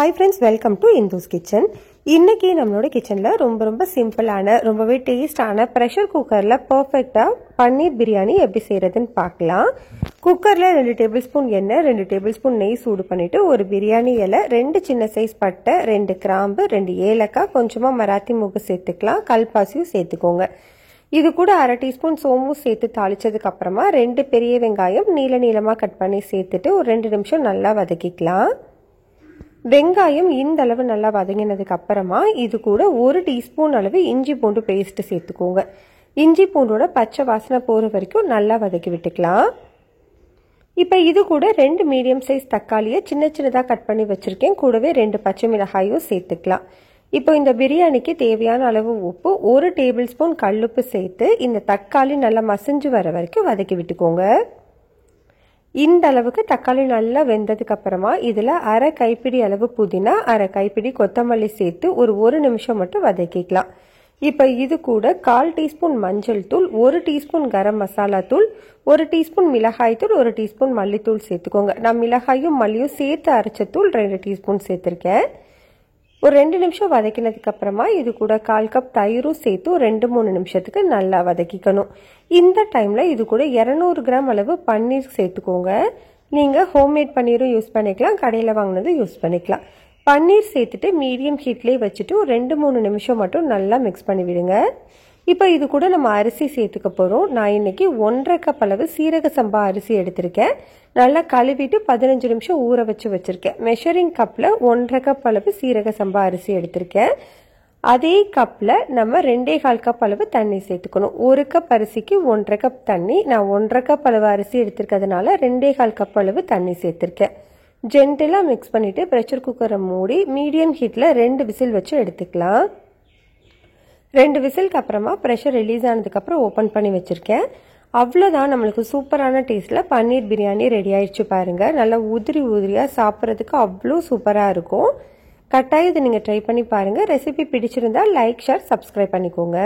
Hi friends, welcome to Indu's kitchen. இன்னைக்கு நம்மளோட கிச்சனில் ரொம்ப சிம்பிளான ரொம்பவே டேஸ்டான ப்ரெஷர் குக்கரில் பர்ஃபெக்டாக பன்னீர் பிரியாணி எப்படி செய்கிறதுன்னு பார்க்கலாம். குக்கரில் 2 டேபிள் ஸ்பூன் எண்ணெய், 2 டேபிள் ஸ்பூன் நெய் சூடு பண்ணிவிட்டு ஒரு பிரியாணி இலை, 2 சின்ன சைஸ் பட்டை, 2 கிராம்பு, 2 ஏலக்காய், கொஞ்சமாக மராத்தி மூக்கு சேர்த்துக்கலாம். கல்பாசியும் சேர்த்துக்கோங்க. இது கூட 1/2 டீஸ்பூன் சோம்பு சேர்த்து தாளிச்சதுக்கு அப்புறமா 2 பெரிய வெங்காயம் நீளமாக கட் பண்ணி சேர்த்துட்டு ஒரு 2 நிமிஷம் நல்லா வதக்கிக்கலாம். வெங்காயம் இந்த அளவு நல்லா வதங்கினதுக்கு அப்புறமா இது கூட 1 டீஸ்பூன் அளவு இஞ்சி பூண்டு பேஸ்ட் சேர்த்துக்கோங்க. இஞ்சி பூண்டோட பச்சை வாசனை போகிற வரைக்கும் நல்லா வதக்கி விட்டுக்கலாம். இப்போ இது கூட 2 மீடியம் சைஸ் தக்காளியை சின்னதாக கட் பண்ணி வச்சுருக்கேன். கூடவே 2 பச்சை மிளகாயும் சேர்த்துக்கலாம். இப்போ இந்த பிரியாணிக்கு தேவையான அளவு உப்பு, 1 டேபிள் ஸ்பூன் கல்லுப்பு சேர்த்து இந்த தக்காளி நல்லா மசிஞ்சு வர வரைக்கும் வதக்கி விட்டுக்கோங்க. இந்த அளவுக்கு தக்காளி நல்லா வெந்ததுக்கு அப்புறமா இதில் 1/2 கைப்பிடி அளவு புதினா, 1/2 கைப்பிடி கொத்தமல்லி சேர்த்து ஒரு 1 நிமிஷம் மட்டும் வதக்கிக்கலாம். இப்போ இது கூட 1/4 டீஸ்பூன் மஞ்சள் தூள், 1 டீஸ்பூன் கரம் மசாலா தூள், 1 டீஸ்பூன் மிளகாய் தூள், 1 டீஸ்பூன் மல்லித்தூள் சேர்த்துக்கோங்க. நான் மிளகாயும் மல்லியும் சேர்த்து அரைச்ச தூள் 2 டீஸ்பூன் சேர்த்துருக்கேன். ஒரு 2 நிமிஷம் வதக்கினதுக்கு அப்புறமா இது கூட 1/4 கப் தயிரும் சேர்த்து ஒரு 2-3 நிமிஷத்துக்கு நல்லா வதக்கிக்கணும். இந்த டைமில் இது கூட 200 கிராம் அளவு பன்னீர் சேர்த்துக்கோங்க. நீங்கள் ஹோம்மேட் பன்னீரும் யூஸ் பண்ணிக்கலாம், கடையில் வாங்கினதும் யூஸ் பண்ணிக்கலாம். பன்னீர் சேர்த்துட்டு மீடியம் ஹீட்லேயே வச்சுட்டு ஒரு 2-3 நிமிஷம் மட்டும் நல்லா மிக்ஸ் பண்ணி விடுங்க. இப்போ இது கூட நம்ம அரிசி சேர்த்துக்க போகிறோம். நான் இன்னைக்கு 1/2 கப் அளவு சீரக சம்பா அரிசி எடுத்திருக்கேன். நல்லா கழுவிட்டு 15 நிமிஷம் ஊற வச்சுருக்கேன். மெஷரிங் கப்பில் 1/2 கப் அளவு சீரக சம்பா அரிசி எடுத்திருக்கேன். அதே கப்பில் நம்ம 2.25 கப் அளவு தண்ணி சேர்த்துக்கணும். 1 கப் அரிசிக்கு 1/2 கப் தண்ணி. நான் 1/2 கப் அளவு அரிசி எடுத்திருக்கிறதுனால 2.25 கப் அளவு தண்ணி சேர்த்துருக்கேன். ஜென்டிலாக மிக்ஸ் பண்ணிவிட்டு ப்ரெஷர் குக்கரை மூடி மீடியம் ஹீட்டில் 2 விசில் வச்சு எடுத்துக்கலாம். 2 விசிலுக்கு அப்புறமா ப்ரெஷர் ரிலீஸ் ஆனதுக்கப்புறம் ஓப்பன் பண்ணி வச்சுருக்கேன். அவ்வளோதான், நம்மளுக்கு சூப்பரான டேஸ்ட்டில் பன்னீர் பிரியாணி ரெடி ஆயிடுச்சு பாருங்கள். நல்லா உதிரியாக சாப்பிட்றதுக்கு அவ்வளோ சூப்பராக இருக்கும். கட்டாயம் இதை நீங்கள் ட்ரை பண்ணி பாருங்கள். ரெசிபி பிடிச்சிருந்தால் லைக், ஷேர், சப்ஸ்கிரைப் பண்ணிக்கோங்க.